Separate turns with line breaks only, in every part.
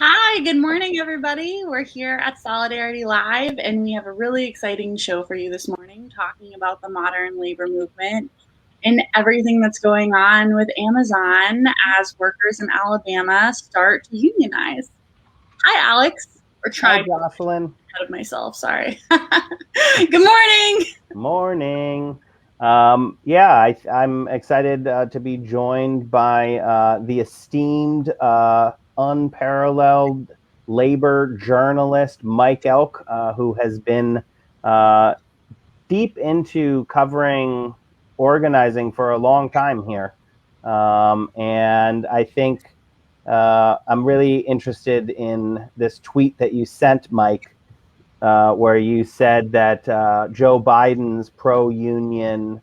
Hi, good morning, everybody. We're here at Solidarity Live, and we have a really exciting show for you this morning, talking about the modern labor movement and everything that's going on with Amazon as workers in Alabama start to unionize. Hi, Alex. Or trying
Hi, Jocelyn.
Ahead of myself, sorry. Good morning.
Morning. I'm excited to be joined by the esteemed, unparalleled labor journalist, Mike Elk, who has been deep into covering organizing for a long time here. And I think I'm really interested in this tweet that you sent, Mike, where you said that Joe Biden's pro-union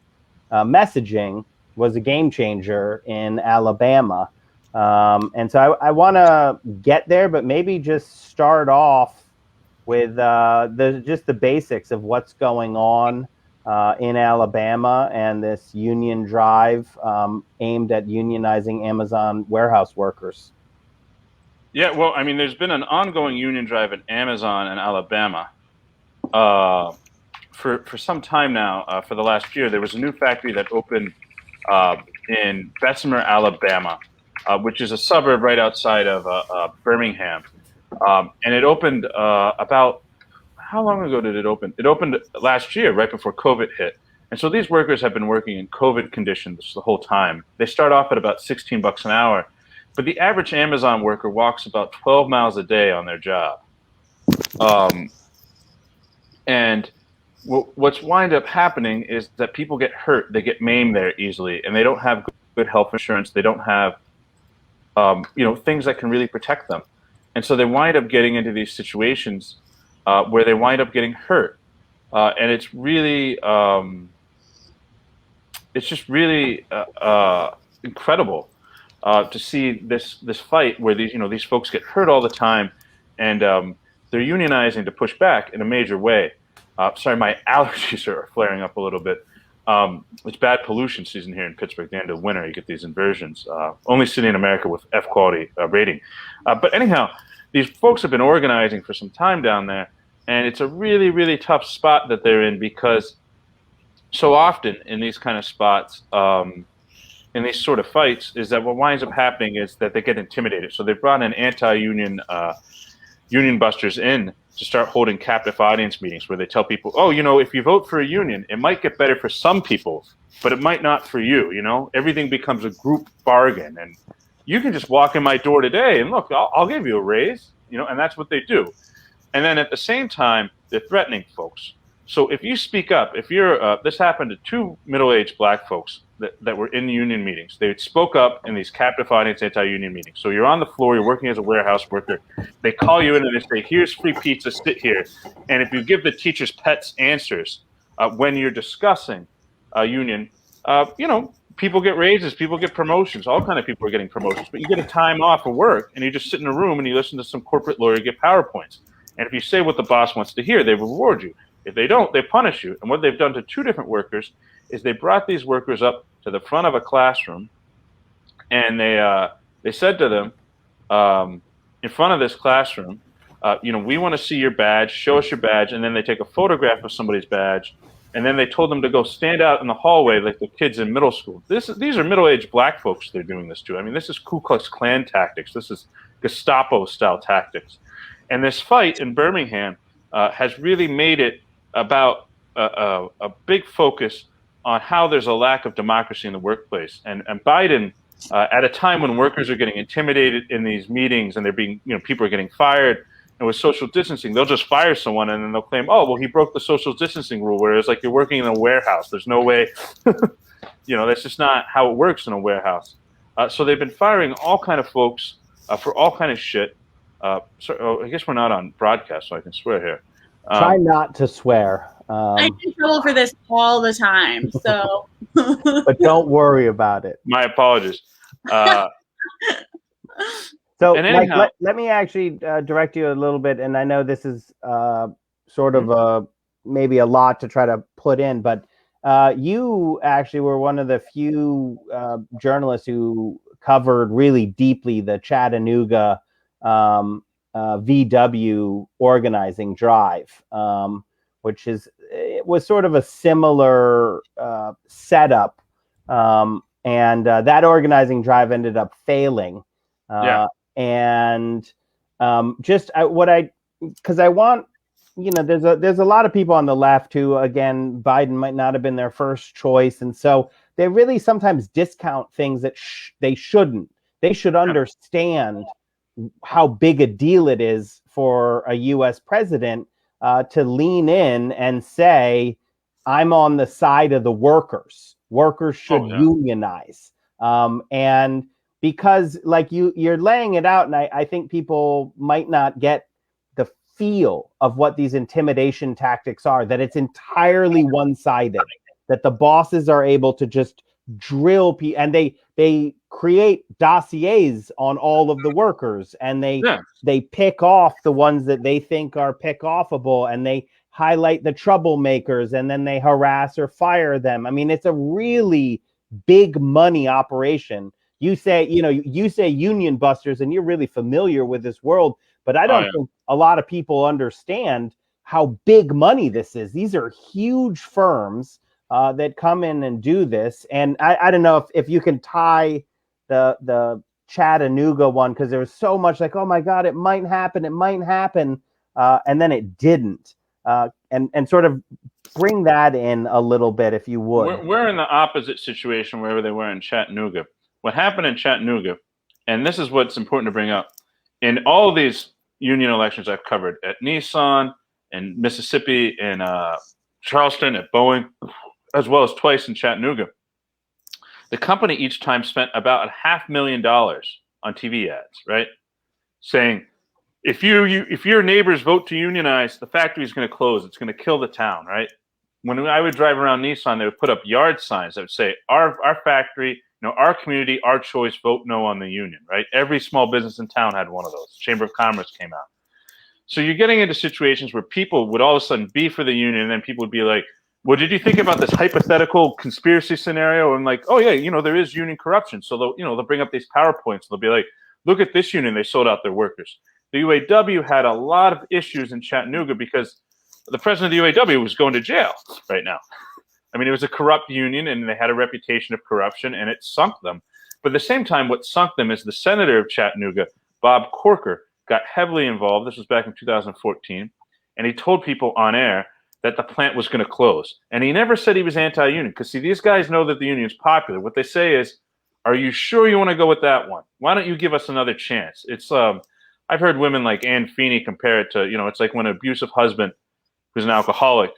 messaging was a game changer in Alabama. And so I want to get there, but maybe just start off with just the basics of what's going on in Alabama and this union drive aimed at unionizing Amazon warehouse workers.
Yeah, well, I mean, there's been an ongoing union drive at Amazon in Alabama for some time now. For the last year, there was a new factory that opened in Bessemer, Alabama, which is a suburb right outside of Birmingham. And it opened about, how long ago did it open? It opened last year, right before COVID hit. And so these workers have been working in COVID conditions the whole time. They start off at about $16 an hour. But the average Amazon worker walks about 12 miles a day on their job. And what's wind up happening is that people get hurt. They get maimed there easily, and they don't have good health insurance. They don't have things that can really protect them. And so they wind up getting into these situations where they wind up getting hurt. And it's really, incredible. To see this fight where these folks get hurt all the time, and they're unionizing to push back in a major way. Sorry, my allergies are flaring up a little bit. It's bad pollution season here in Pittsburgh. The end of winter, you get these inversions. Only city in America with F quality rating. But anyhow, these folks have been organizing for some time down there, and it's a really, really tough spot that they're in, because so often in these kind of spots, in these sort of fights, is that what winds up happening is that they get intimidated. So they brought in anti-union union busters in to start holding captive audience meetings where they tell people, oh, if you vote for a union, it might get better for some people, but it might not for you. Everything becomes a group bargain, and you can just walk in my door today and look, I'll give you a raise, and that's what they do. And then at the same time, they're threatening folks. So if you speak up, if you're, this happened to two middle-aged black folks that were in union meetings. They spoke up in these captive audience anti-union meetings. So you're on the floor, you're working as a warehouse worker. They call you in and they say, here's free pizza, sit here. And if you give the teacher's pets answers when you're discussing a union, people get raises, people get promotions, all kind of people are getting promotions, but you get a time off of work and you just sit in a room and you listen to some corporate lawyer get PowerPoints. And if you say what the boss wants to hear, they reward you. If they don't, they punish you. And what they've done to two different workers is they brought these workers up to the front of a classroom, and they said to them, in front of this classroom, we want to see your badge, show us your badge, and then they take a photograph of somebody's badge, And then they told them to go stand out in the hallway like the kids in middle school. These are middle-aged black folks they're doing this to. I mean, this is Ku Klux Klan tactics. This is Gestapo-style tactics. And this fight in Birmingham has really made it about a big focus on how there's a lack of democracy in the workplace. And Biden, at a time when workers are getting intimidated in these meetings and they're being, people are getting fired, and with social distancing, they'll just fire someone and then they'll claim, oh, well, he broke the social distancing rule, whereas like you're working in a warehouse. There's no way, that's just not how it works in a warehouse. So they've been firing all kind of folks for all kind of shit. I guess we're not on broadcast, so I can swear here.
Try not to swear.
I get in trouble for this all the time, so.
But don't worry about it.
My apologies.
So, Mike, let me actually direct you a little bit, and I know this is sort of maybe a lot to try to put in, but you actually were one of the few journalists who covered really deeply the Chattanooga VW organizing drive, which was sort of a similar setup, and that organizing drive ended up failing. And because I want, there's a lot of people on the left who, again, Biden might not have been their first choice. And so they really sometimes discount things that they shouldn't. They should understand how big a deal it is for a U.S. president to lean in and say, I'm on the side of the workers. Workers should unionize. And because like you're laying it out, and I think people might not get the feel of what these intimidation tactics are, that it's entirely one-sided, that the bosses are able to just drill people, and they create dossiers on all of the workers, and they pick off the ones that they think are pick-offable, and they highlight the troublemakers, and then they harass or fire them. I mean, it's a really big money operation. You say union busters, and you're really familiar with this world, but I don't think a lot of people understand how big money this is. These are huge firms that come in and do this. And I don't know if you can tie the Chattanooga one, because there was so much like, oh my God, it might happen, and then it didn't. And sort of bring that in a little bit, if you would.
We're in the opposite situation wherever they were in Chattanooga. What happened in Chattanooga, and this is what's important to bring up, in all of these union elections I've covered, at Nissan, in Mississippi, in Charleston, at Boeing, as well as twice in Chattanooga, the company each time spent about $500,000 on TV ads, right? Saying, if your neighbors vote to unionize, the factory is going to close. It's going to kill the town, right? When I would drive around Nissan, they would put up yard signs that would say, our factory, our community, our choice, vote no on the union, right? Every small business in town had one of those. Chamber of Commerce came out. So you're getting into situations where people would all of a sudden be for the union, and then people would be like, well, did you think about this hypothetical conspiracy scenario? And like, oh yeah, there is union corruption. So they'll bring up these PowerPoints. They'll be like, look at this union, they sold out their workers. The UAW had a lot of issues in Chattanooga because the president of the UAW was going to jail right now. I mean, it was a corrupt union, and they had a reputation of corruption, and it sunk them. But at the same time, what sunk them is the senator of Chattanooga, Bob Corker, got heavily involved. This was back in 2014. And he told people on air that the plant was going to close. And he never said he was anti-union, because, see, these guys know that the union's popular. What they say is, are you sure you want to go with that one? Why don't you give us another chance? It's I've heard women like Ann Feeney compare it to, it's like when an abusive husband who's an alcoholic,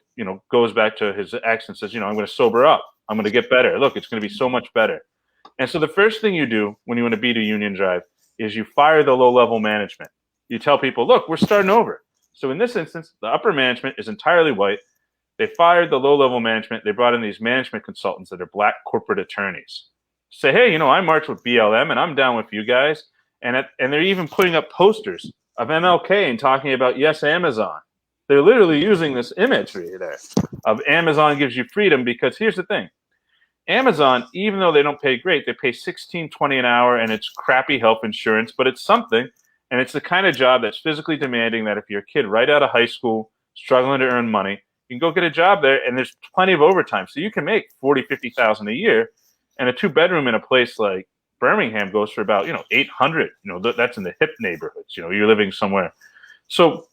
goes back to his ex and says, I'm going to sober up. I'm going to get better. Look, it's going to be so much better. And so the first thing you do when you want to beat a union drive is you fire the low-level management. You tell people, look, we're starting over. So in this instance, the upper management is entirely white. They fired the low-level management. They brought in these management consultants that are black corporate attorneys. Say, hey, I marched with BLM, and I'm down with you guys. And they're even putting up posters of MLK and talking about, yes, Amazon. They're literally using this imagery there of Amazon gives you freedom, because here's the thing. Amazon, even though they don't pay great, they pay $16.20 an hour, and it's crappy health insurance, but it's something. And it's the kind of job that's physically demanding that if you're a kid right out of high school, struggling to earn money, You can go get a job there, and there's plenty of overtime. So you can make $40,000-$50,000 a year, and a 2-bedroom in a place like Birmingham goes for about, $800. That's in the hip neighborhoods. You're living somewhere. So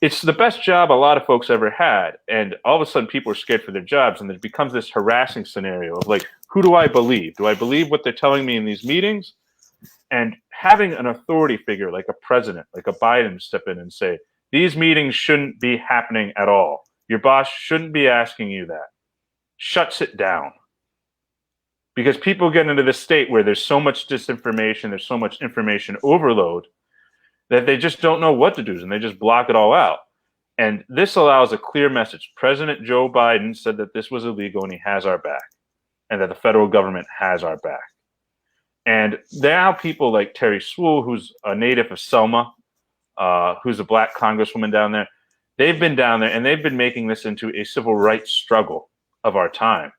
it's the best job a lot of folks ever had. And all of a sudden people are scared for their jobs, and it becomes this harassing scenario of like, who do I believe? Do I believe what they're telling me in these meetings? And having an authority figure like a president, like a Biden, step in and say, these meetings shouldn't be happening at all. Your boss shouldn't be asking you that. Shuts it down. Because people get into this state where there's so much disinformation, there's so much information overload that they just don't know what to do, and they just block it all out. And this allows a clear message. President Joe Biden said that this was illegal and he has our back, and that the federal government has our back. And now people like Terry Swool, who's a native of Selma, who's a black congresswoman down there, they've been down there and they've been making this into a civil rights struggle of our time.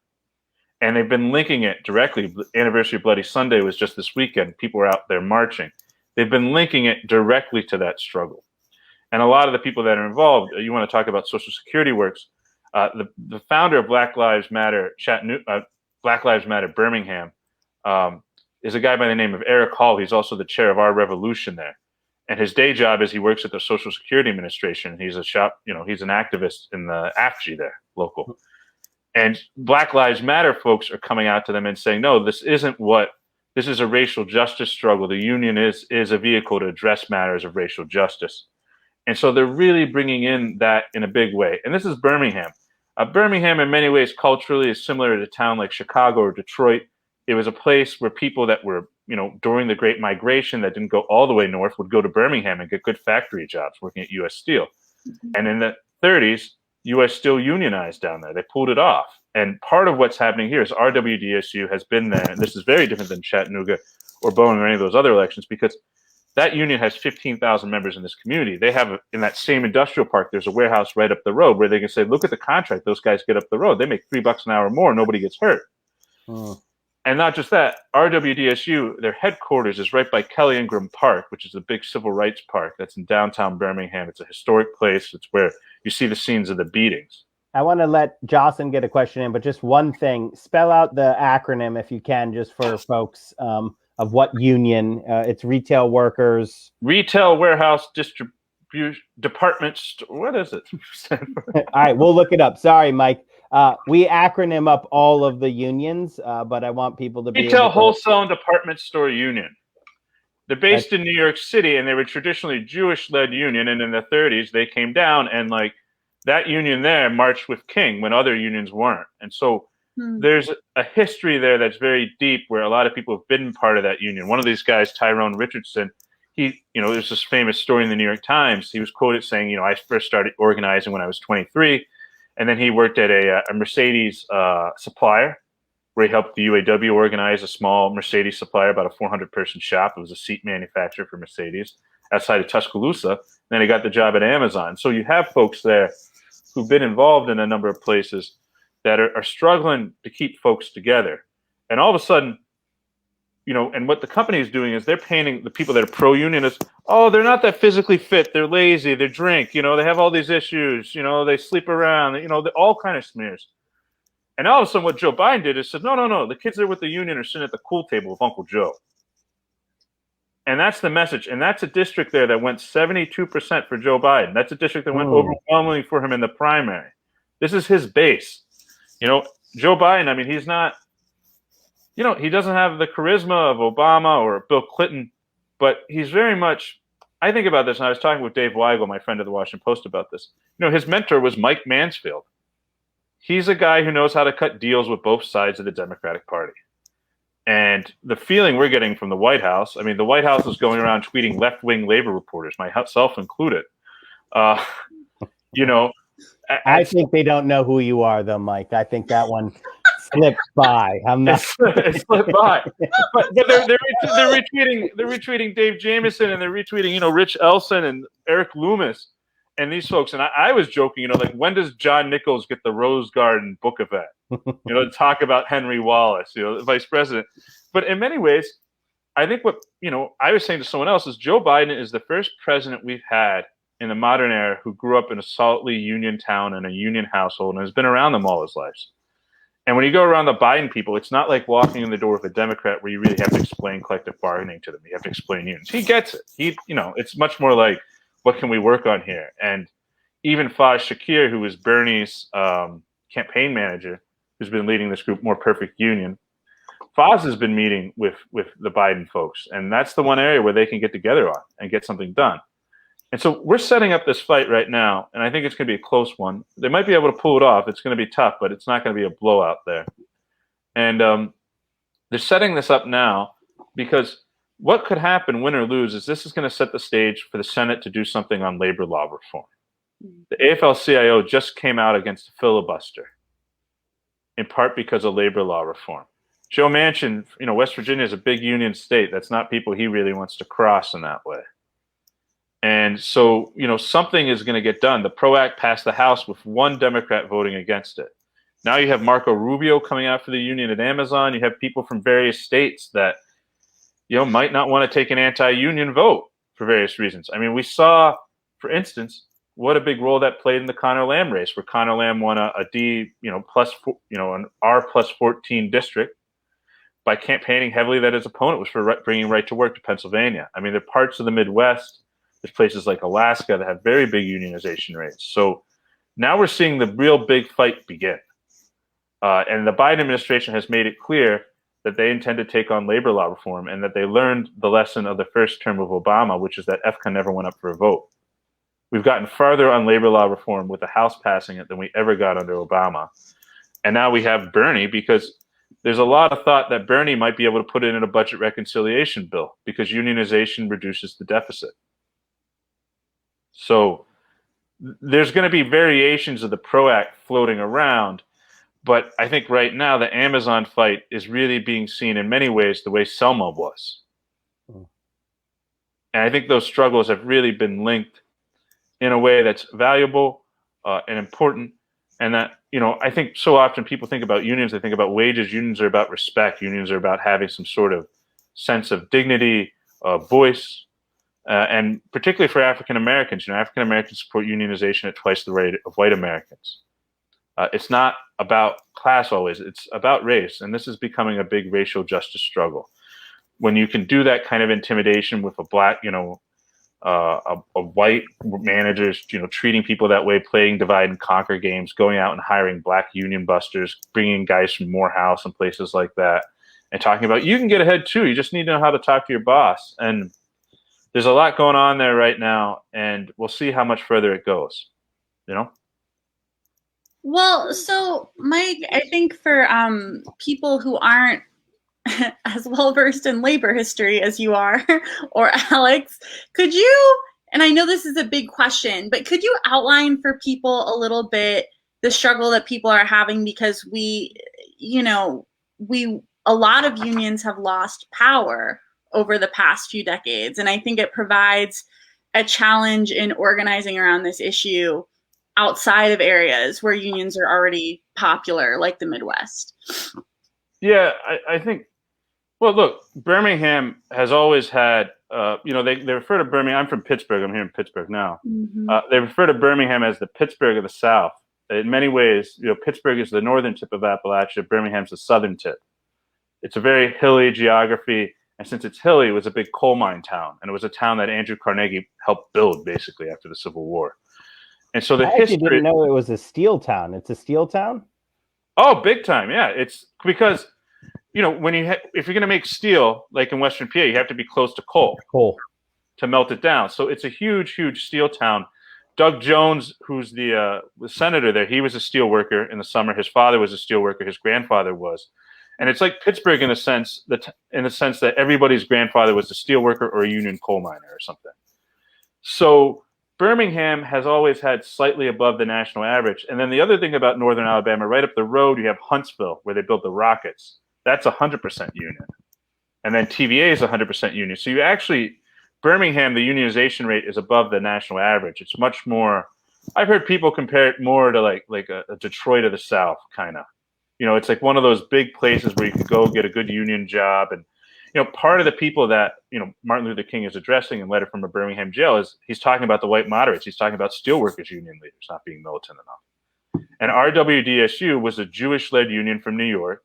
And they've been linking it directly. The anniversary of Bloody Sunday was just this weekend. People were out there marching. They've been linking it directly to that struggle. And a lot of the people that are involved, you want to talk about Social Security works, the founder of Black Lives Matter Black Lives Matter Birmingham is a guy by the name of Eric Hall. He's also the chair of Our Revolution there. And his day job is he works at the Social Security Administration. He's he's an activist in the AFG there, local. And Black Lives Matter folks are coming out to them and saying, no, this is a racial justice struggle. The union is a vehicle to address matters of racial justice. And so they're really bringing in that in a big way. And this is Birmingham. Birmingham, in many ways, culturally is similar to a town like Chicago or Detroit. It was a place where people that were, during the Great Migration that didn't go all the way north would go to Birmingham and get good factory jobs working at U.S. Steel. And in the 30s, U.S. Steel unionized down there. They pulled it off. And part of what's happening here is RWDSU has been there, and this is very different than Chattanooga or Bowen or any of those other elections, because that union has 15,000 members in this community. They have, in that same industrial park, there's a warehouse right up the road where they can say, look at the contract. Those guys get up the road. They make $3 an hour more. Nobody gets hurt. And not just that, RWDSU, their headquarters is right by Kelly Ingram Park, which is a big civil rights park that's in downtown Birmingham. It's a historic place. It's where you see the scenes of the beatings.
I want to let Jocelyn get a question in, but just one thing. Spell out the acronym, if you can, just for folks, of what union. It's retail workers.
Retail warehouse distribution department. What is it?
All right, we'll look it up. Sorry, Mike. We acronym up all of the unions, but I want people to be
Retail, wholesale, and department store union. They're based in New York City, and they were traditionally Jewish-led union. And in the 30s, they came down, and like that union there marched with King when other unions weren't. And so there's a history there that's very deep, where a lot of people have been part of that union. One of these guys, Tyrone Richardson, there's this famous story in the New York Times. He was quoted saying, I first started organizing when I was 23. And then he worked at a Mercedes supplier, where he helped the UAW organize a small Mercedes supplier, about a 400-person shop. It was a seat manufacturer for Mercedes outside of Tuscaloosa. Then he got the job at Amazon. So you have folks there who've been involved in a number of places that are struggling to keep folks together. And all of a sudden, and what the company is doing is they're painting the people that are pro-union as, oh, they're not that physically fit, they're lazy, they drink, they have all these issues, they sleep around, they're all kind of smears. And all of a sudden what Joe Biden did is said, no, the kids that are with the union are sitting at the cool table with Uncle Joe. And that's the message. And that's a district there that went 72% for Joe Biden. That's a district that went overwhelmingly for him in the primary. This is his base. Joe Biden, he's not, he doesn't have the charisma of Obama or Bill Clinton, but he's very much, I think about this, and I was talking with Dave Weigel, my friend at the Washington Post, about this. His mentor was Mike Mansfield. He's a guy who knows how to cut deals with both sides of the Democratic Party. And the feeling we're getting from the White House, the White House is going around tweeting left-wing labor reporters, myself included.
I think they don't know who you are, though, Mike. I think that one slipped by.
It slipped by. But they're retweeting Dave Jamieson, and they're retweeting Rich Elson and Eric Loomis and these folks. And I was joking, when does John Nichols get the Rose Garden book event? To talk about Henry Wallace, the vice president. But in many ways, I think what I was saying to someone else is Joe Biden is the first president we've had in the modern era who grew up in a solidly union town and a union household and has been around them all his life. And when you go around the Biden people, it's not like walking in the door with a Democrat where you really have to explain collective bargaining to them. You have to explain unions. He gets it. It's much more like, what can we work on here? And even Faz Shakir, who was Bernie's campaign manager, who's been leading this group, More Perfect Union, Faz has been meeting with the Biden folks. And that's the one area where they can get together on and get something done. And so we're setting up this fight right now, and I think it's going to be a close one. They might be able to pull it off. It's going to be tough, but it's not going to be a blowout there. And they're setting this up now because what could happen, win or lose, is this is going to set the stage for the Senate to do something on labor law reform. The AFL-CIO just came out against a filibuster, in part because of labor law reform. Joe Manchin, West Virginia is a big union state. That's not people he really wants to cross in that way. And so, something is going to get done. The PRO Act passed the House with one Democrat voting against it. Now you have Marco Rubio coming out for the union at Amazon. You have people from various states that, might not want to take an anti-union vote for various reasons. I mean, we saw, for instance, what a big role that played in the Connor Lamb race, where Connor Lamb won a D, an R plus 14 district by campaigning heavily that his opponent was for bringing right to work to Pennsylvania. I mean, there are parts of the Midwest, there's places like Alaska that have very big unionization rates. So now we're seeing the real big fight begin. And the Biden administration has made it clear that they intend to take on labor law reform and that they learned the lesson of the first term of Obama, which is that FCA never went up for a vote. We've gotten farther on labor law reform with the House passing it than we ever got under Obama. And now we have Bernie, because there's a lot of thought that Bernie might be able to put it in a budget reconciliation bill because unionization reduces the deficit. So there's going to be variations of the PRO Act floating around, but I think right now the Amazon fight is really being seen in many ways the way Selma was. And I think those struggles have really been linked in a way that's valuable and important. And that, I think so often people think about unions, they think about wages. Unions are about respect. Unions are about having some sort of sense of dignity, voice. And particularly for African Americans, African Americans support unionization at twice the rate of white Americans. It's not about class always, it's about race. And this is becoming a big racial justice struggle. When you can do that kind of intimidation with a black, a white managers, treating people that way, playing divide and conquer games, going out and hiring black union busters, bringing guys from Morehouse and places like that, and talking about, you can get ahead too. You just need to know how to talk to your boss. And there's a lot going on there right now, and we'll see how much further it goes,
Well, so Mike, I think for people who aren't as well versed in labor history as you are, or Alex, could you, and I know this is a big question, but could you outline for people a little bit the struggle that people are having, because a lot of unions have lost power over the past few decades. And I think it provides a challenge in organizing around this issue outside of areas where unions are already popular, like the Midwest.
Yeah, I think, well, look, Birmingham has always had, they refer to Birmingham, I'm from Pittsburgh, I'm here in Pittsburgh now. Mm-hmm. They refer to Birmingham as the Pittsburgh of the South. In many ways, Pittsburgh is the northern tip of Appalachia, Birmingham's the southern tip. It's a very hilly geography. And since it's hilly, it was a big coal mine town. And it was a town that Andrew Carnegie helped build, basically, after the Civil War. And so the history...
I didn't know it was a steel town. It's a steel town?
Oh, big time, yeah. It's because, when if you're going to make steel, like in Western PA, you have to be close to coal to melt it down. So it's a huge, huge steel town. Doug Jones, who's the senator there, he was a steel worker in the summer. His father was a steel worker. His grandfather was. And it's like Pittsburgh in the sense that everybody's grandfather was a steel worker or a union coal miner or something. So Birmingham has always had slightly above the national average. And then the other thing about northern Alabama, right up the road, you have Huntsville, where they built the rockets. That's 100% union. And then TVA is 100% union. So you actually, Birmingham, the unionization rate is above the national average. It's much more, I've heard people compare it more to like a Detroit of the South, kind of. It's like one of those big places where you can go get a good union job. And, part of the people that, Martin Luther King is addressing in Letter from a Birmingham Jail is he's talking about the white moderates. He's talking about steelworkers union leaders not being militant enough. And RWDSU was a Jewish-led union from New York,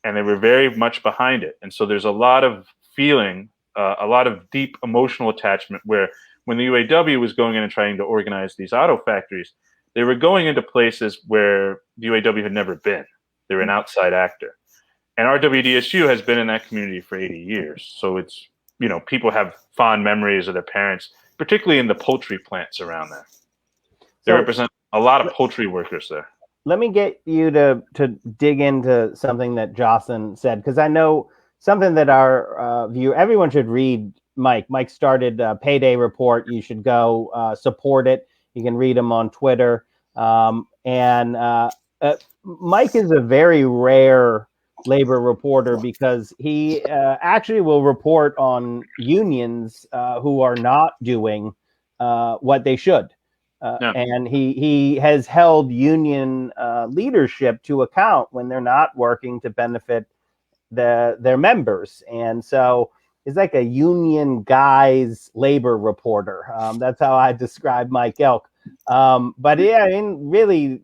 and they were very much behind it. And so there's a lot of feeling, a lot of deep emotional attachment where when the UAW was going in and trying to organize these auto factories, they were going into places where the UAW had never been. They were an outside actor. And RWDSU has been in that community for 80 years. So it's, people have fond memories of their parents, particularly in the poultry plants around there. They represent a lot of poultry workers there.
Let me get you to dig into something that Jocelyn said, because I know something that our everyone should read. Mike started Payday Report. You should go support it. You can read him on Twitter. And Mike is a very rare labor reporter because he actually will report on unions who are not doing what they should. And he has held union leadership to account when they're not working to benefit their members. And so he's like a union guy's labor reporter. That's how I describe Mike Elk. But yeah, in really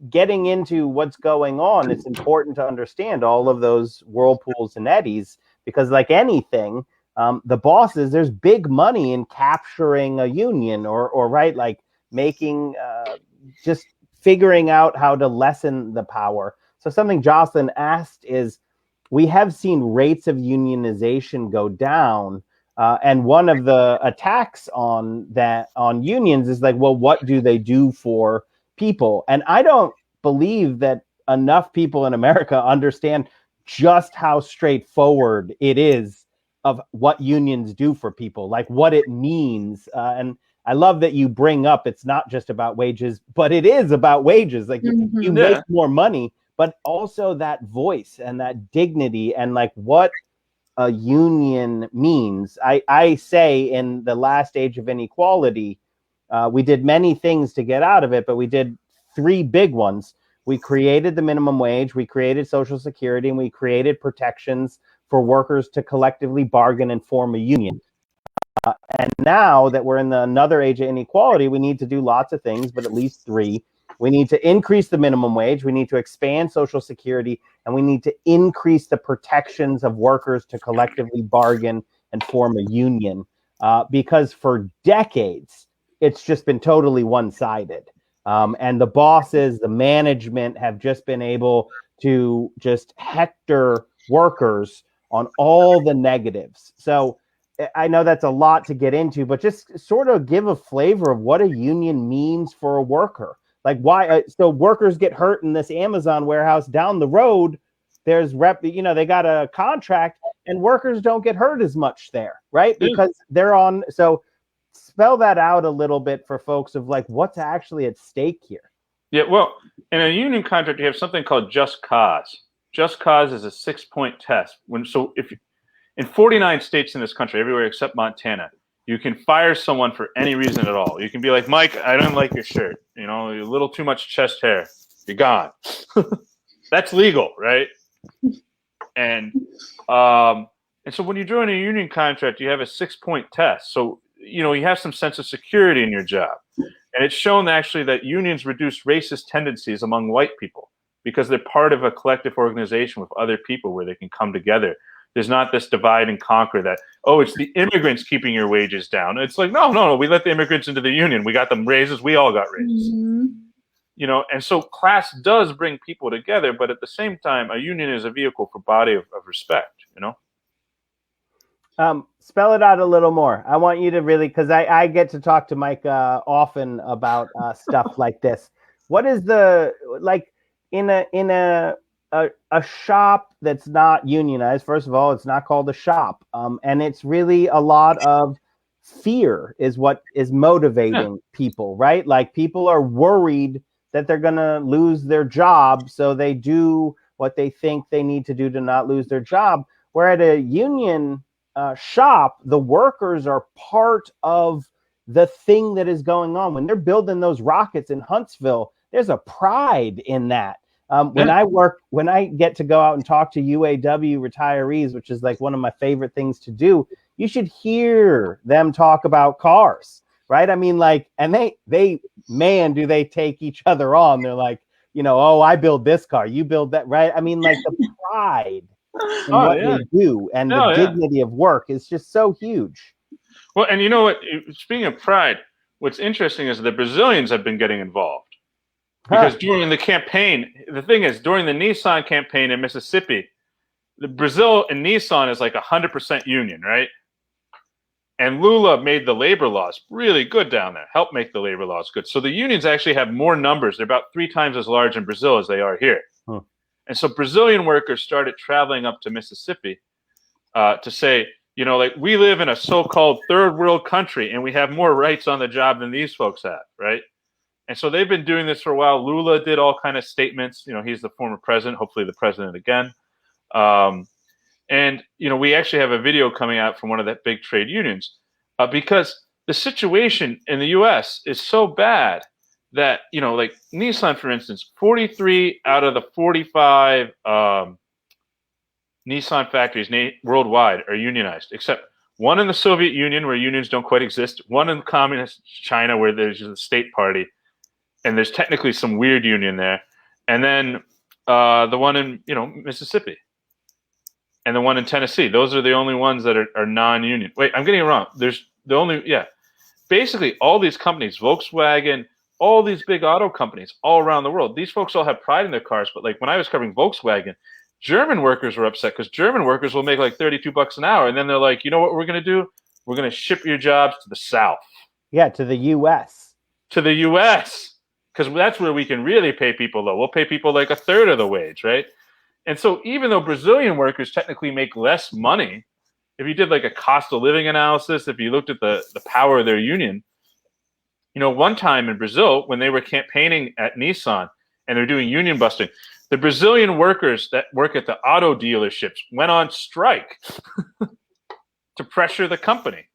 getting into what's going on, it's important to understand all of those whirlpools and eddies, because like anything, the bosses, there's big money in capturing a union or right, like making, just figuring out how to lessen the power. So something Jocelyn asked is, we have seen rates of unionization go down. And one of the attacks on unions is like, well, what do they do for people? And I don't believe that enough people in America understand just how straightforward it is of what unions do for people, like what it means. And I love that you bring up, it's not just about wages, but it is about wages. Like you make more money, but also that voice and that dignity and like what a union means. I say in the last age of inequality, we did many things to get out of it, but we did three big ones. We created the minimum wage, we created Social Security, and we created protections for workers to collectively bargain and form a union. And now that we're in another age of inequality, we need to do lots of things, but at least three. We need to increase the minimum wage, we need to expand Social Security, and we need to increase the protections of workers to collectively bargain and form a union. Because for decades, it's just been totally one-sided. And the bosses, the management have just been able to just hector workers on all the negatives. So I know that's a lot to get into, but just sort of give a flavor of what a union means for a worker. Like why, so workers get hurt in this Amazon warehouse down the road. There's they got a contract and workers don't get hurt as much there, right? Because they're on. So spell that out a little bit for folks of like what's actually at stake here.
Yeah, well, in a union contract, you have something called just cause. Just cause is a 6-point test. If in 49 states in this country, everywhere except Montana, you can fire someone for any reason at all. You can be like, Mike, I don't like your shirt. You're a little too much chest hair. You're gone. That's legal, right? And so when you join a union contract, you have a 6-point test. So, you have some sense of security in your job. And it's shown actually that unions reduce racist tendencies among white people because they're part of a collective organization with other people where they can come together. There's not this divide and conquer that, it's the immigrants keeping your wages down. It's like, no, we let the immigrants into the union. We got them raises. We all got raises. And so class does bring people together, but at the same time, a union is a vehicle for body of respect,
Spell it out a little more. I want you to really, because I get to talk to Mike often about stuff like this. What is in a shop that's not unionized? First of all, it's not called a shop, and it's really a lot of fear is what is motivating people, right? Like people are worried that they're going to lose their job, so they do what they think they need to do to not lose their job. Where at a union shop, the workers are part of the thing that is going on. When they're building those rockets in Huntsville, there's a pride in that. When I get to go out and talk to UAW retirees, which is like one of my favorite things to do, you should hear them talk about cars, right? I mean, like, and they man, do they take each other on? They're like, oh, I build this car, you build that, right? I mean, like the pride in what they do and the dignity of work is just so huge.
Well, and you know what? Speaking of pride, what's interesting is the Brazilians have been getting involved. Because during the campaign, the thing is, during the Nissan campaign in Mississippi, the Brazil and Nissan is like 100% union, right? And Lula made the labor laws really good down there, helped make the labor laws good. So the unions actually have more numbers. They're about 3 times as large in Brazil as they are here. And so Brazilian workers started traveling up to Mississippi to say, like, we live in a so-called third world country and we have more rights on the job than these folks have, right? And so they've been doing this for a while. Lula did all kind of statements. He's the former president, hopefully the president again. And, we actually have a video coming out from one of the big trade unions because the situation in the U.S. is so bad that, like Nissan, for instance, 43 out of the 45 Nissan factories worldwide are unionized, except one in the Soviet Union where unions don't quite exist, one in communist China where there's a state party, and there's technically some weird union there. And then the one in, Mississippi and the one in Tennessee. Those are the only ones that are non-union. Wait, I'm getting it wrong. There's the only, basically all these companies, Volkswagen, all these big auto companies all around the world, these folks all have pride in their cars. But like when I was covering Volkswagen, German workers were upset because German workers will make like $32 an hour. And then they're like, you know what we're going to do? We're going to ship your jobs to the South.
Yeah, to the U.S.
To the U.S., because that's where we can really pay people low. We'll pay people like a third of the wage, right? And so even though Brazilian workers technically make less money, if you did like a cost of living analysis, if you looked at the power of their union, one time in Brazil when they were campaigning at Nissan and they're doing union busting, the Brazilian workers that work at the auto dealerships went on strike to pressure the company.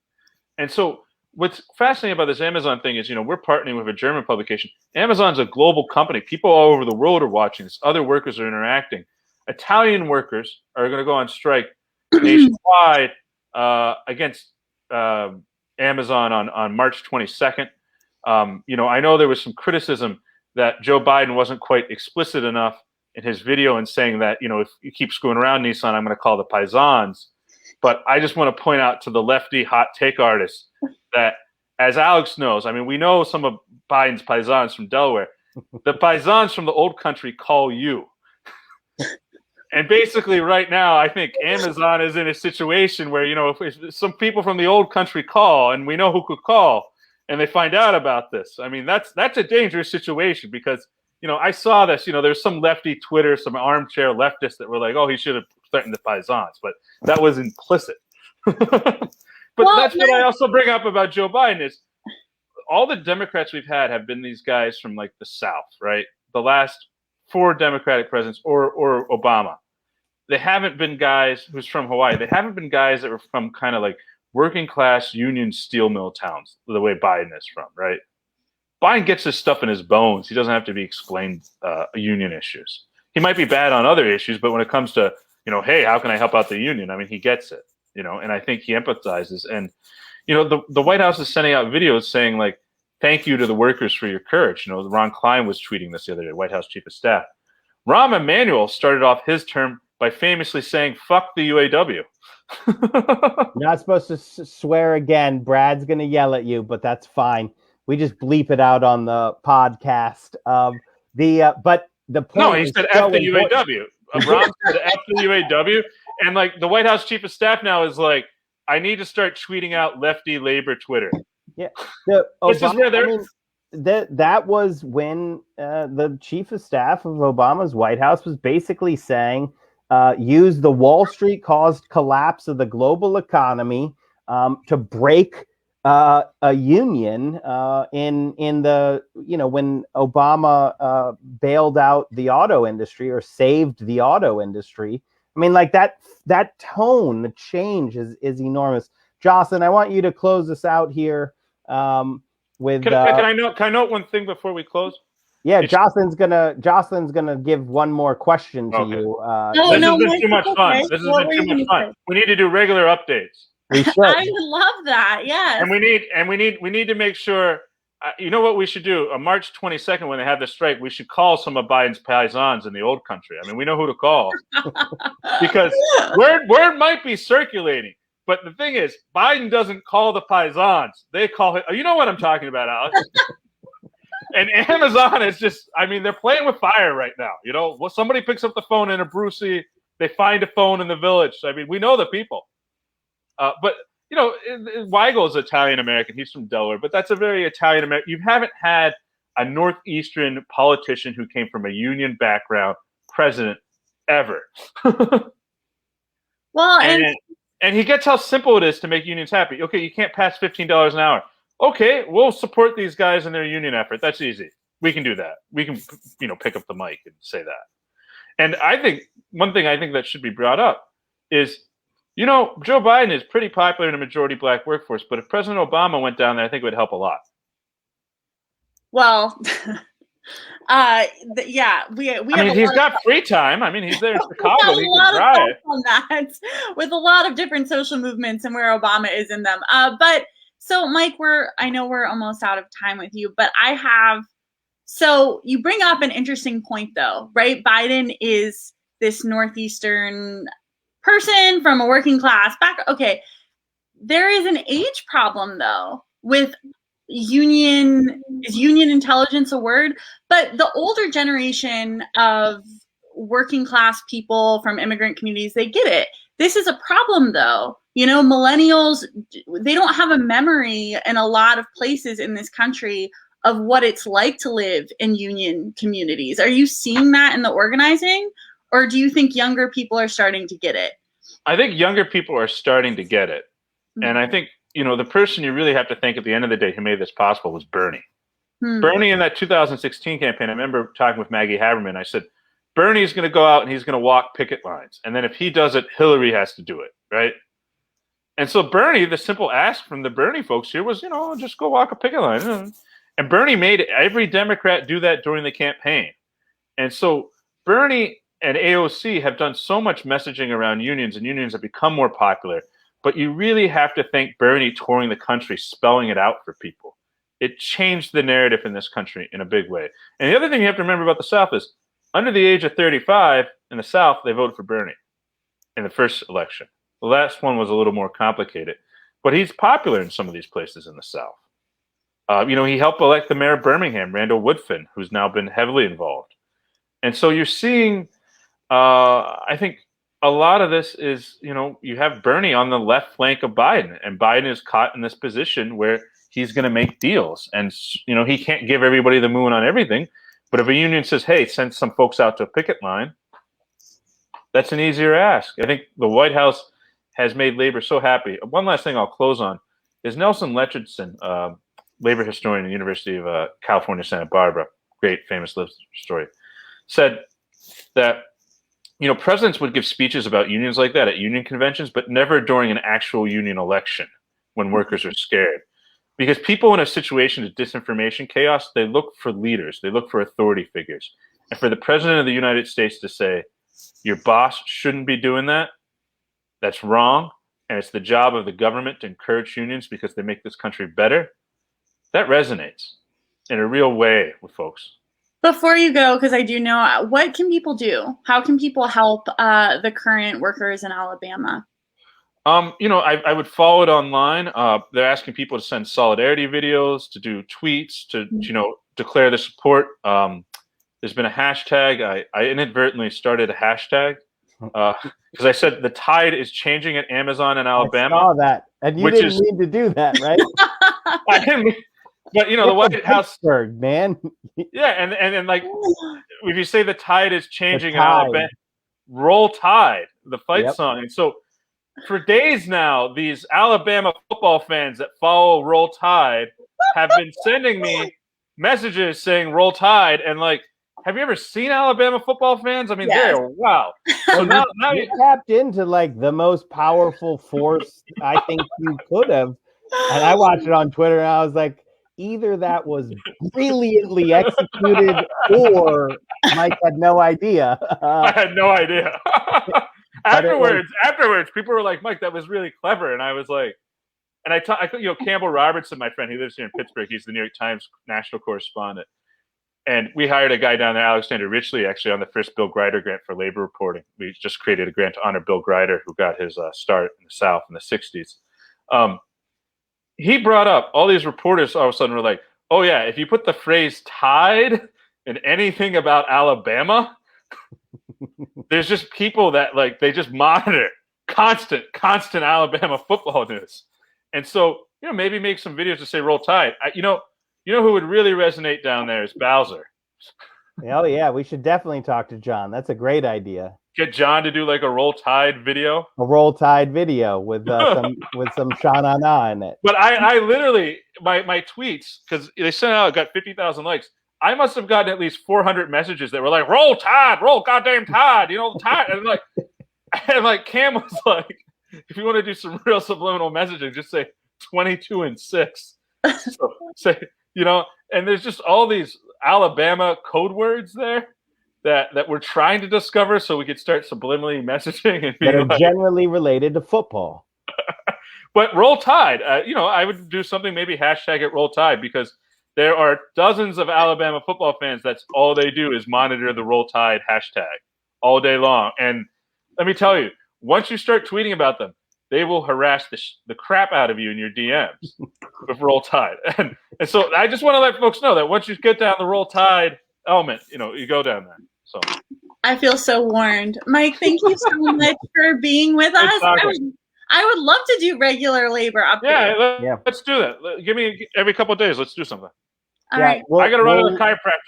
And so what's fascinating about this Amazon thing is, we're partnering with a German publication. Amazon's a global company. People all over the world are watching this. Other workers are interacting. Italian workers are going to go on strike nationwide against Amazon on March 22nd. I know there was some criticism that Joe Biden wasn't quite explicit enough in his video in saying that, if you keep screwing around Nissan, I'm going to call the paisans. But I just want to point out to the lefty hot take artists that, as Alex knows, I mean, we know some of Biden's paisans from Delaware. The paisans from the old country call you. And basically right now, I think Amazon is in a situation where, if some people from the old country call, and we know who could call, and they find out about this. I mean, that's a dangerous situation because, I saw this, there's some lefty Twitter, some armchair leftists that were like, oh, he should have threatened the paisans, but that was implicit. But that's what I also bring up about Joe Biden is all the Democrats we've had have been these guys from like the South, right? The last 4 Democratic presidents or Obama. They haven't been guys who's from Hawaii. They haven't been guys that were from kind of like working class union steel mill towns the way Biden is from, right? Biden gets his stuff in his bones. He doesn't have to be explained union issues. He might be bad on other issues, but when it comes to, hey, how can I help out the union? I mean, he gets it, and I think he empathizes. And, the White House is sending out videos saying like, thank you to the workers for your courage. Ron Klein was tweeting this the other day, White House Chief of Staff. Rahm Emanuel started off his term by famously saying, fuck the UAW.
You're not supposed to swear again. Brad's going to yell at you, but that's fine. We just bleep it out on the podcast. But the point
no, he said F the UAW. Rahm said F the UAW. And like the White House Chief of Staff now is like, I need to start tweeting out lefty labor Twitter.
Yeah. That was when the chief of staff of Obama's White House was basically saying, use the Wall Street caused collapse of the global economy to break a union in the, when Obama bailed out the auto industry or saved the auto industry. I mean, like that tone, the change is enormous. Jocelyn, I want you to close us out here. Can I note one thing before we close? Yeah, Jocelyn's gonna give one more question to you.
This has been too much fun.
Okay.
This has been too much fun. We need to do regular updates.
We should.
I would love that. Yes.
And we need to make sure. You know what we should do? On March 22nd, when they have the strike, we should call some of Biden's paisans in the old country. I mean, we know who to call because word might be circulating. But the thing is, Biden doesn't call the paisans. They call it. You know what I'm talking about, Alex? And Amazon is just, I mean, they're playing with fire right now. You know, well, somebody picks up the phone in a Brucey, they find a phone in the Village. I mean, we know the people. But, you know, Weigel's Italian-American. He's from Delaware, but that's a very Italian-American. You haven't had a Northeastern politician who came from a union background president ever.
Well,
and he gets how simple it is to make unions happy. Okay, you can't pass $15 an hour. Okay, we'll support these guys in their union effort. That's easy. We can do that. We can, you know, pick up the mic and say that. And I think one thing I think that should be brought up is, you know, Joe Biden is pretty popular in a majority black workforce, but if President Obama went down there, I think it would help a lot.
Well, yeah, we
I mean, he's got free time. I mean, he's there in Chicago. He can drive.
On that, with a lot of different social movements and where Obama is in them. But so, Mike, I know we're almost out of time with you, but so you bring up an interesting point, though, right? Biden is this Northeastern person from a working class background. Okay, there is an age problem, though, with union. Is union intelligence a word? But the older generation of working class people from immigrant communities, they get it. This is a problem, though. You know, millennials, they don't have a memory in a lot of places in this country of what it's like to live in union communities. Are you seeing that in the organizing, or do you think younger people are starting to get it?
I think younger people are starting to get it. Mm-hmm. And I think, you know, the person you really have to thank at the end of the day who made this possible was Bernie. Mm-hmm. Bernie in that 2016 campaign, I remember talking with Maggie Haberman. I said, Bernie's going to go out and he's going to walk picket lines. And then if he does it, Hillary has to do it, right? And so Bernie, the simple ask from the Bernie folks here was, you know, just go walk a picket line. And Bernie made every Democrat do that during the campaign. And so Bernie and AOC have done so much messaging around unions, and unions have become more popular. But you really have to thank Bernie touring the country, spelling it out for people. It changed the narrative in this country in a big way. And the other thing you have to remember about the South is, under the age of 35 in the South, they voted for Bernie in the first election. The last one was a little more complicated, but he's popular in some of these places in the South. You know, he helped elect the mayor of Birmingham, Randall Woodfin, who's now been heavily involved. And so you're seeing, I think a lot of this is, you know, you have Bernie on the left flank of Biden, and Biden is caught in this position where he's going to make deals. And, you know, he can't give everybody the moon on everything. But if a union says, hey, send some folks out to a picket line, that's an easier ask. I think the White House has made labor so happy. One last thing I'll close on is Nelson Lechinson, labor historian at the University of California, Santa Barbara, great famous story, said that, you know, presidents would give speeches about unions like that at union conventions, but never during an actual union election when workers are scared. Because people in a situation of disinformation chaos, they look for leaders. They look for authority figures. And for the president of the United States to say, your boss shouldn't be doing that, that's wrong, and it's the job of the government to encourage unions because they make this country better, that resonates in a real way with folks.
Before you go, because I do know, what can people do? How can people help the current workers in Alabama?
You know, I would follow it online. They're asking people to send solidarity videos, to do tweets, to, you know, declare the support. There's been a hashtag. I inadvertently started a hashtag because I said the tide is changing at Amazon in Alabama.
I saw that. And you didn't mean to do that, right?
I didn't. But, you know, the White House.
Pittsburgh, man.
Yeah, and like, if you say the tide is changing in Alabama, Roll Tide, the fight song. And so, for days now, these Alabama football fans that follow Roll Tide have been sending me messages saying Roll Tide, and like, have you ever seen Alabama football fans? I mean, they're wow. So now
you tapped into like the most powerful force I think you could have. And I watched it on Twitter and I was like, either that was brilliantly executed or Mike had no idea.
I had no idea.
But it was-
afterwards, people were like, "Mike, that was really clever," and I was like, and I Campbell Robertson, my friend, he lives here in Pittsburgh. He's the New York Times national correspondent, and we hired a guy down there, Alexander Richley, actually on the first Bill Greider grant for labor reporting. We just created a grant to honor Bill Greider, who got his start in the South in the '60s. He brought up all these reporters. All of a sudden, were like, "Oh yeah, if you put the phrase 'tied' in anything about Alabama." There's just people that like they just monitor constant Alabama football news, and so maybe make some videos to say "Roll Tide." You know who would really resonate down there is Bowser.
Oh yeah, we should definitely talk to John. That's a great idea.
Get John to do like a Roll Tide video.
A Roll Tide video with some Sha-na-na in it.
But I literally my tweets, because they sent out, got 50,000 likes. I must have gotten at least 400 messages that were like, "Roll Tide, roll goddamn Tide," the Tide. And like Cam was like, if you want to do some real subliminal messaging, just say 22-6. So say, and there's just all these Alabama code words there that we're trying to discover so we could start subliminally messaging and
that are generally related to football.
But Roll Tide, I would do something, maybe hashtag it Roll Tide, because there are dozens of Alabama football fans. That's all they do is monitor the Roll Tide hashtag all day long. And let me tell you, once you start tweeting about them, they will harass the crap out of you in your DMs with Roll Tide. And so I just want to let folks know that once you get down the Roll Tide element, you go down there. So
I feel so warned. Mike, thank you so much for being with us. I would love to do regular labor updates.
Yeah, let's do that. Give me every couple of days. Let's do something.
All right.
I got to run to the chiropractor.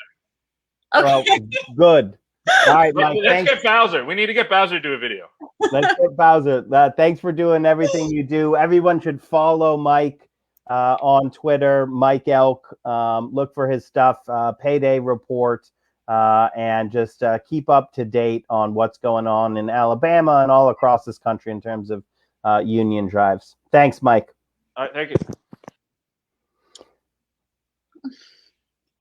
Okay.
Well, good. All right, Mike.
Let's get Bowser. We need to get Bowser to do a video.
Let's get Bowser. Thanks for doing everything you do. Everyone should follow Mike on Twitter, Mike Elk. Look for his stuff, Payday Report, and just keep up to date on what's going on in Alabama and all across this country in terms of union drives. Thanks, Mike.
All right, thank you.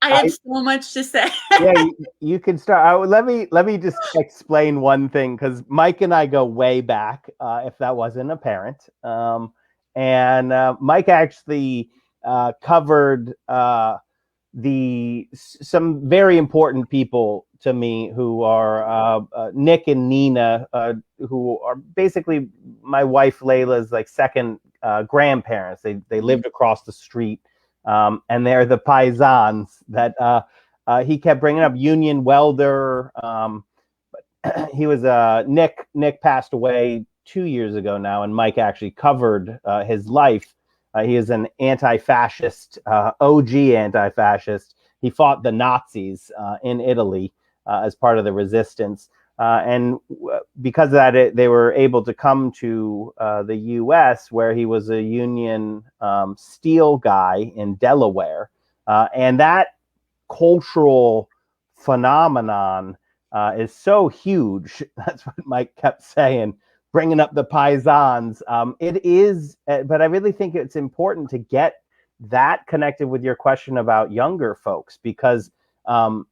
I have so much to say.
Yeah, you can start. Let me just explain one thing, because Mike and I go way back, if that wasn't apparent. And Mike actually covered some very important people to me, who are Nick and Nina, who are basically my wife Layla's like second grandparents. They lived across the street. And they're the paisans that he kept bringing up. Union welder. He was Nick passed away 2 years ago now, and Mike actually covered his life. He is an anti-fascist, OG anti-fascist. He fought the Nazis in Italy as part of the resistance. And because of that, they were able to come to the U.S., where he was a Union steel guy in Delaware. And that cultural phenomenon is so huge. That's what Mike kept saying, bringing up the paisans. It is, but I really think it's important to get that connected with your question about younger folks, because when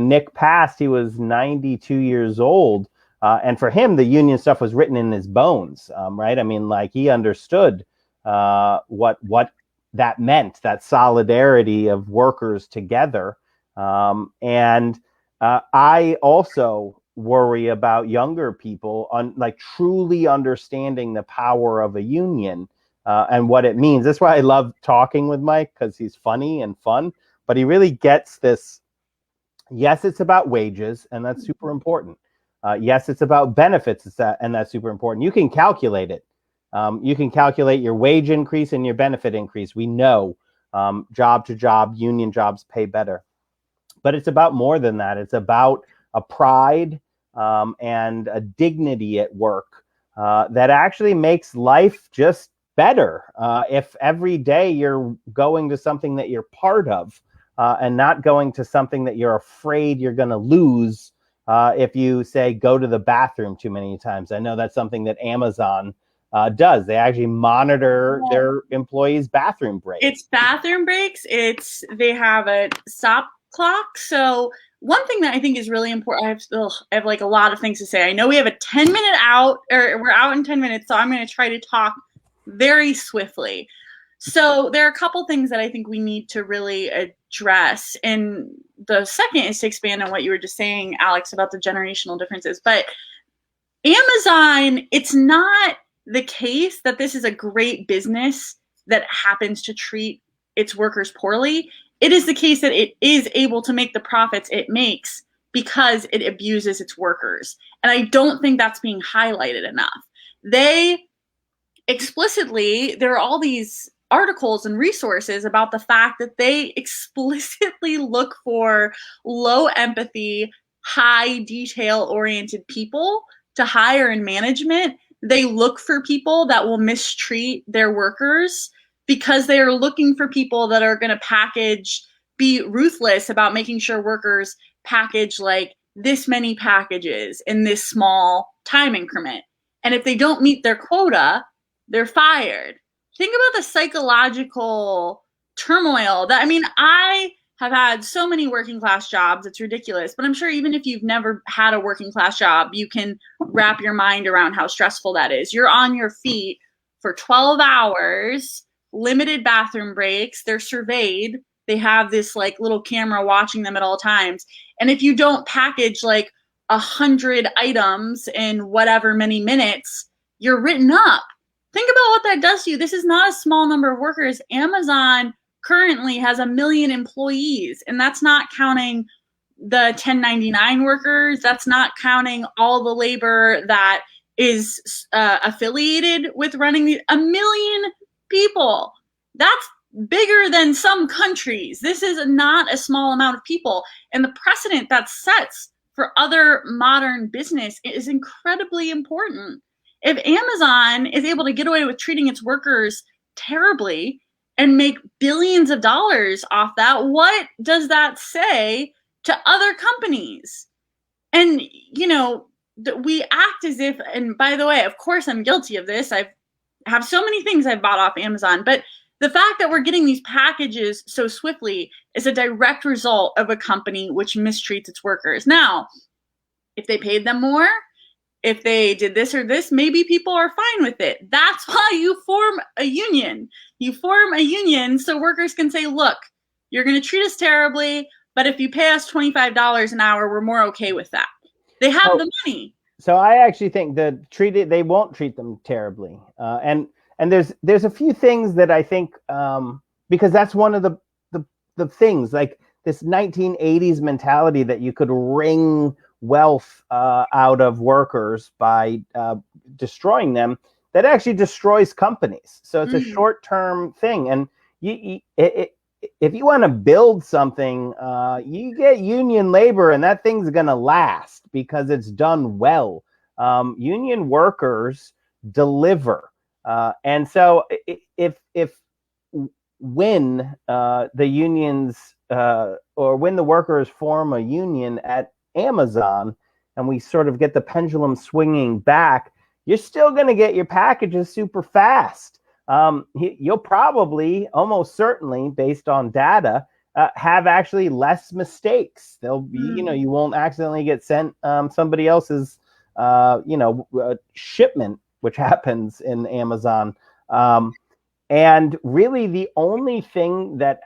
Nick passed, he was 92 years old. And for him, the union stuff was written in his bones, right? I mean, like, he understood what that meant, that solidarity of workers together. And I also worry about younger people truly understanding the power of a union and what it means. That's why I love talking with Mike, because he's funny and fun, but he really gets this. Yes, it's about wages, and that's super important. Yes, it's about benefits, and that's super important. You can calculate it. You can calculate your wage increase and your benefit increase. We know job to job, union jobs pay better. But it's about more than that. It's about a pride and a dignity at work that actually makes life just better. If every day you're going to something that you're part of, and not going to something that you're afraid you're going to lose if you say go to the bathroom too many times. I know that's something that Amazon does. They actually monitor their employees' bathroom breaks.
It's bathroom breaks. They have a stop clock. So one thing that I think is really important, I have like a lot of things to say. I know we have a 10-minute out, or we're out in 10 minutes, so I'm going to try to talk very swiftly. So there are a couple things that I think we need to really address. And the second is to expand on what you were just saying, Alex, about the generational differences. But Amazon, it's not the case that this is a great business that happens to treat its workers poorly. It is the case that it is able to make the profits it makes because it abuses its workers. And I don't think that's being highlighted enough. They explicitly, there are all these articles and resources about the fact that they explicitly look for low empathy, high detail oriented people to hire in management. They look for people that will mistreat their workers because they are looking for people that are going to be ruthless about making sure workers package like this many packages in this small time increment. And if they don't meet their quota, they're fired. Think about the psychological turmoil that, I have had so many working class jobs, it's ridiculous. But I'm sure even if you've never had a working class job, you can wrap your mind around how stressful that is. You're on your feet for 12 hours, limited bathroom breaks, they're surveyed. They have this like little camera watching them at all times. And if you don't package like 100 items in whatever many minutes, you're written up. Think about what that does to you. This is not a small number of workers. Amazon currently has 1 million employees, and that's not counting the 1099 workers. That's not counting all the labor that is affiliated with running these. 1 million people. That's bigger than some countries. This is not a small amount of people. And the precedent that sets for other modern business is incredibly important. If Amazon is able to get away with treating its workers terribly and make billions of dollars off that, what does that say to other companies? And, we act as if, and by the way, of course, I'm guilty of this. I have so many things I've bought off Amazon, but the fact that we're getting these packages so swiftly is a direct result of a company which mistreats its workers. Now, if they paid them more, if they did this or this, maybe people are fine with it. That's why you form a union. You form a union so workers can say, look, you're going to treat us terribly, but if you pay us $25 an hour, we're more okay with that. They have the money.
So I actually think that they won't treat them terribly. And there's a few things that I think, because that's one of the things, like this 1980s mentality that you could wring wealth out of workers by destroying them, that actually destroys companies. So it's a short-term thing. And if you want to build something, you get union labor, and that thing's going to last because it's done well. Union workers deliver. And so when the unions or when the workers form a union at Amazon and we sort of get the pendulum swinging back, you're still going to get your packages super fast. You'll probably, almost certainly, based on data, have actually less mistakes. There'll be, you won't accidentally get sent somebody else's, shipment, which happens in Amazon. And really the only thing that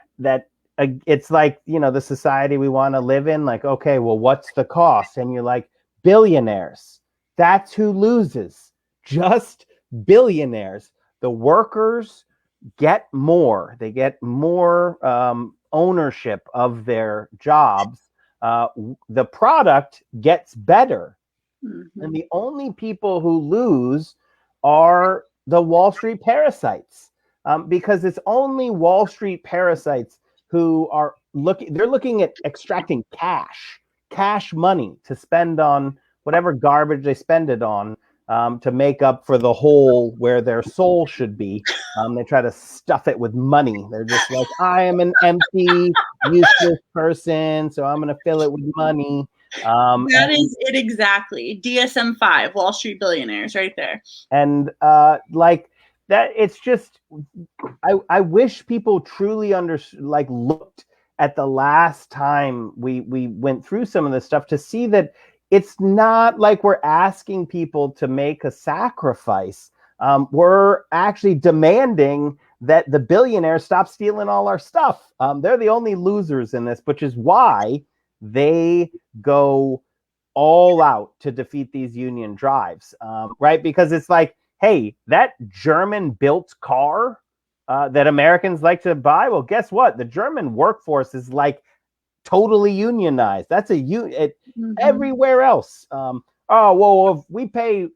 it's like, the society we want to live in, like, okay, well, what's the cost? And you're like, billionaires. That's who loses. Just billionaires. The workers get more. They get more ownership of their jobs. The product gets better. And the only people who lose are the Wall Street parasites, because it's only Wall Street parasites who are looking at extracting cash money to spend on whatever garbage they spend it on, to make up for the hole where their soul should be. They try to stuff it with money. They're just like, I am an empty, useless person, so I'm going to fill it with money.
That is it exactly. DSM-5, Wall Street billionaires, right there.
And like that, it's just I wish people truly looked at the last time we went through some of this stuff to see that it's not like we're asking people to make a sacrifice. We're actually demanding that the billionaires stop stealing all our stuff. They're the only losers in this, which is why they go all out to defeat these union drives, right? Because it's like, hey, that German-built car that Americans like to buy, well, guess what? The German workforce is like totally unionized. That's everywhere else. Oh, well, if we pay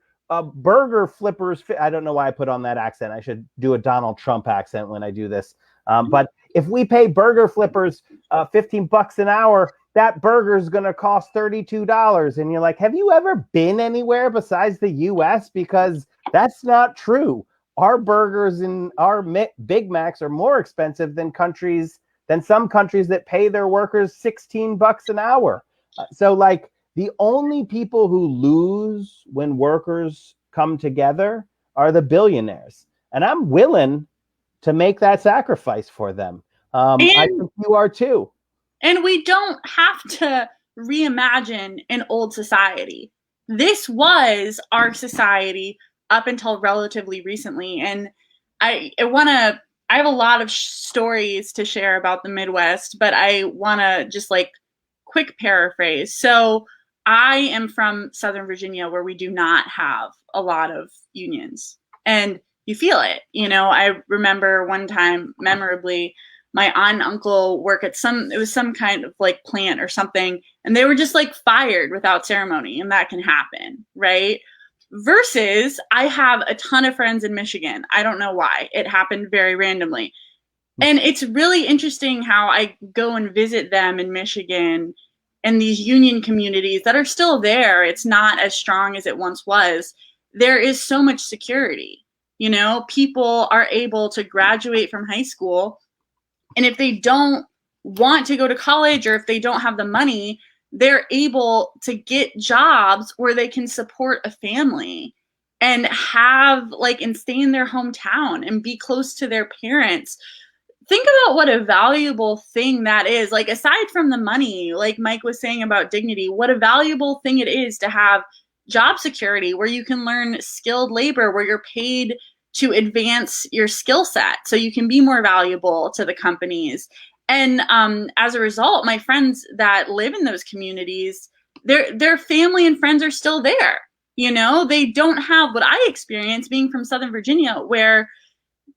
burger flippers, I don't know why I put on that accent. I should do a Donald Trump accent when I do this. But if we pay burger flippers $15 an hour, that burger is going to cost $32. And you're like, have you ever been anywhere besides the US? Because that's not true. Our burgers and our Big Macs are more expensive than some countries that pay their workers $16 an hour. So like the only people who lose when workers come together are the billionaires. And I'm willing to make that sacrifice for them. I think you are too.
And we don't have to reimagine an old society. This was our society up until relatively recently. And I have a lot of stories to share about the Midwest, but I want to just like quick paraphrase. So I am from Southern Virginia, where we do not have a lot of unions, and you feel it. You know, I remember one time memorably, my aunt and uncle work at it was some kind of like plant or something, and they were just like fired without ceremony, and that can happen, right? Versus I have a ton of friends in Michigan. I don't know why. It happened very randomly. And it's really interesting how I go and visit them in Michigan and these union communities that are still there. It's not as strong as it once was. There is so much security. You know, people are able to graduate from high school, and if they don't want to go to college, or if they don't have the money, they're able to get jobs where they can support a family and and stay in their hometown and be close to their parents. Think about what a valuable thing that is. Like, aside from the money, like Mike was saying about dignity, what a valuable thing it is to have job security where you can learn skilled labor, where you're paid to advance your skill set so you can be more valuable to the companies. And as a result, my friends that live in those communities, their family and friends are still there. You know, they don't have what I experienced being from Southern Virginia, where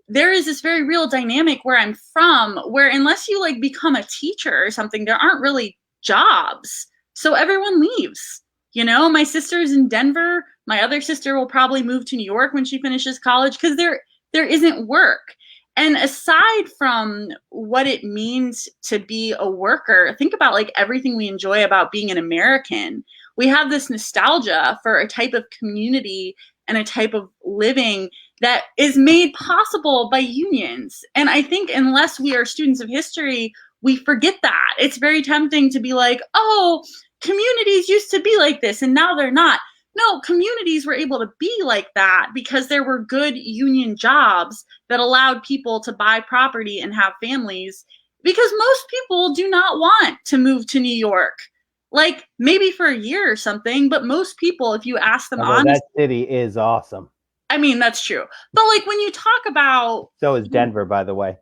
there is this very real dynamic where I'm from, where unless you like become a teacher or something, there aren't really jobs. So everyone leaves. You know, my sister's in Denver. My other sister will probably move to New York when she finishes college because there isn't work. And aside from what it means to be a worker, think about like everything we enjoy about being an American. We have this nostalgia for a type of community and a type of living that is made possible by unions. And I think unless we are students of history, we forget that. It's very tempting to be like, oh, communities used to be like this and now they're not. No, communities were able to be like that because there were good union jobs that allowed people to buy property and have families, because most people do not want to move to New York. Like maybe for a year or something, but most people, if you ask them honestly,
that city is awesome.
I mean, that's true. But like when you talk about...
So is Denver, by the way.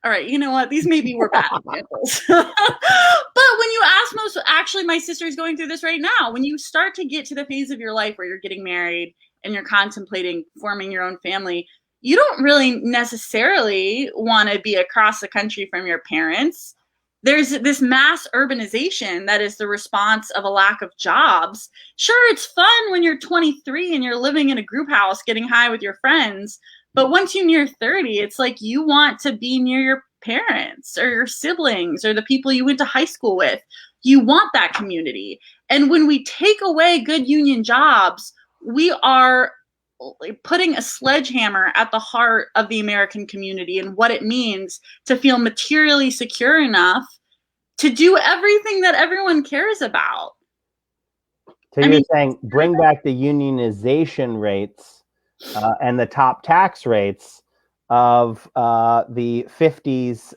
All right, you know what? These maybe were bad examples. But when you ask actually, my sister's going through this right now. When you start to get to the phase of your life where you're getting married and you're contemplating forming your own family, you don't really necessarily want to be across the country from your parents. There's this mass urbanization that is the response of a lack of jobs. Sure, it's fun when you're 23 and you're living in a group house getting high with your friends. But once you're near 30, it's like you want to be near your parents or your siblings or the people you went to high school with. You want that community. And when we take away good union jobs, we are putting a sledgehammer at the heart of the American community and what it means to feel materially secure enough to do everything that everyone cares about.
So you're saying bring back the unionization rates and the top tax rates of the 50s.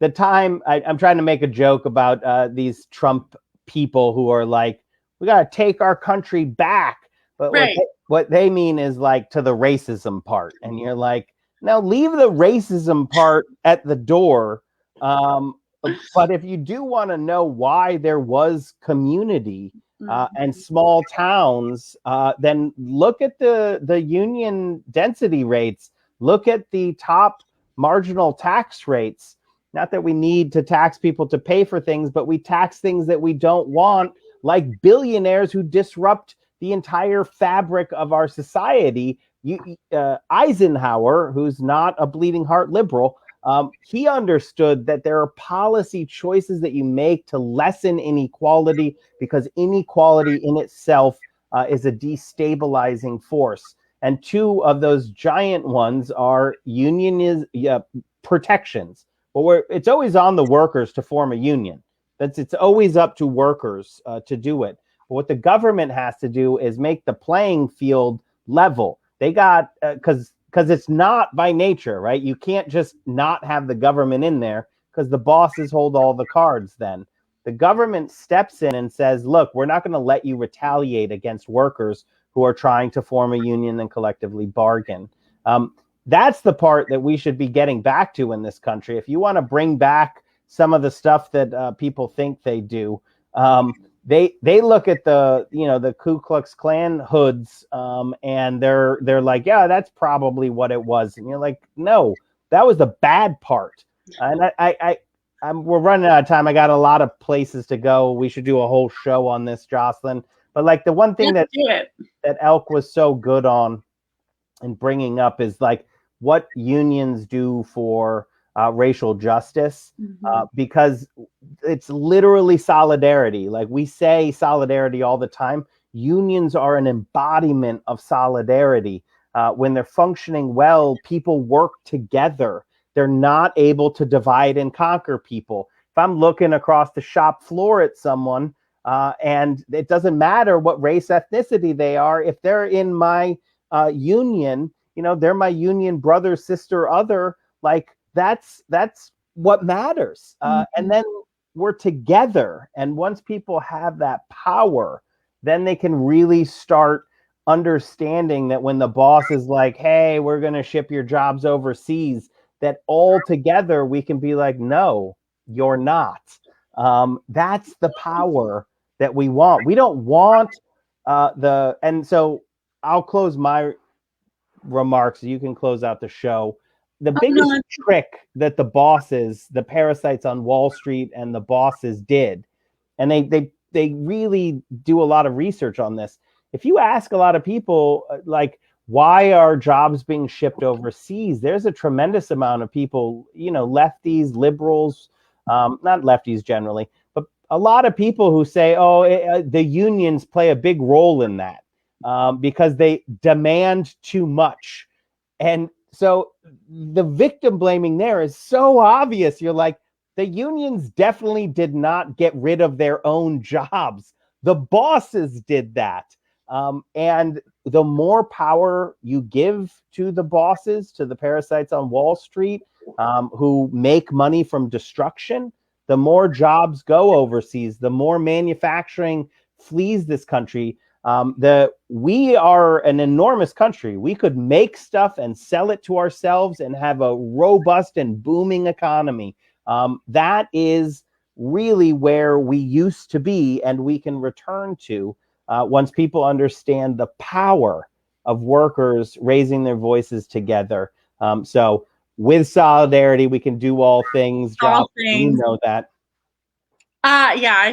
The time I'm trying to make a joke about these Trump people who are like, we got to take our country back. But what they mean is like to the racism part. And you're like, now leave the racism part at the door. But if you do want to know why there was community and small towns, then look at the union density rates. Look at the top marginal tax rates. Not that we need to tax people to pay for things, but we tax things that we don't want, like billionaires who disrupt the entire fabric of our society. Eisenhower, who's not a bleeding heart liberal, he understood that there are policy choices that you make to lessen inequality, because inequality in itself is a destabilizing force. And two of those giant ones are protections. Well, it's always on the workers to form a union. It's always up to workers to do it. But what the government has to do is make the playing field level. They got, because it's not by nature, right? You can't just not have the government in there, because the bosses hold all the cards then. The government steps in and says, look, we're not going to let you retaliate against workers who are trying to form a union and collectively bargain. That's the part that we should be getting back to in this country. If you want to bring back some of the stuff that people think they do, they look at the Ku Klux Klan hoods and they're like, yeah, that's probably what it was. And you're like, no, that was the bad part. And we're running out of time. I got a lot of places to go. We should do a whole show on this, Jocelyn. But like the one thing that Elk was so good on and bringing up is like what unions do for racial justice, because it's literally solidarity. Like we say solidarity all the time. Unions are an embodiment of solidarity. When they're functioning well, people work together. They're not able to divide and conquer people. If I'm looking across the shop floor at someone and it doesn't matter what race, ethnicity they are, if they're in my union, they're my union brother, sister, other, like that's what matters. And then we're together. And once people have that power, then they can really start understanding that when the boss is like, hey, we're going to ship your jobs overseas, that all together we can be like, no, you're not. That's the power that we want. We don't want and so I'll close my remarks. You can close out the show. The biggest trick that the bosses, the parasites on Wall Street and the bosses did, and they really do a lot of research on this. If you ask a lot of people, like, why are jobs being shipped overseas? There's a tremendous amount of people, lefties, liberals, not lefties generally, but a lot of people who say, the unions play a big role in that because they demand too much. And so the victim blaming there is so obvious. You're like, the unions definitely did not get rid of their own jobs. The bosses did that. And the more power you give to the bosses, to the parasites on Wall Street, who make money from destruction, the more jobs go overseas, the more manufacturing flees this country. We are an enormous country. We could make stuff and sell it to ourselves and have a robust and booming economy. That is really where we used to be, and we can return to once people understand the power of workers raising their voices together. So with solidarity, we can do all things.
All things.
You know that.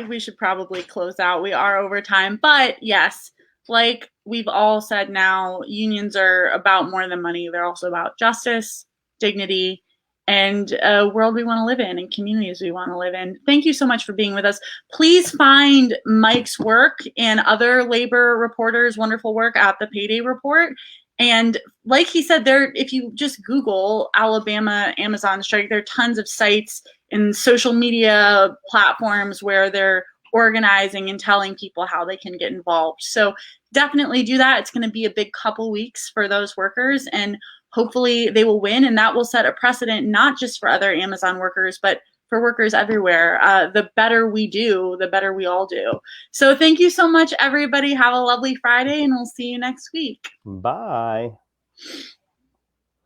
We should probably close out. We are over time, but yes, like we've all said now, unions are about more than money. They're also about justice, dignity, and a world we want to live in and communities we want to live in. Thank you so much for being with us. Please find Mike's work and other labor reporters' wonderful work at the Payday Report. And like he said, if you just Google Alabama Amazon strike, there are tons of sites and social media platforms where they're organizing and telling people how they can get involved. So definitely do that. It's going to be a big couple weeks for those workers, and hopefully they will win, and that will set a precedent not just for other Amazon workers, but for workers everywhere. The better we do, the better we all do. So thank you so much, everybody. Have a lovely Friday, and we'll see you next week.
Bye.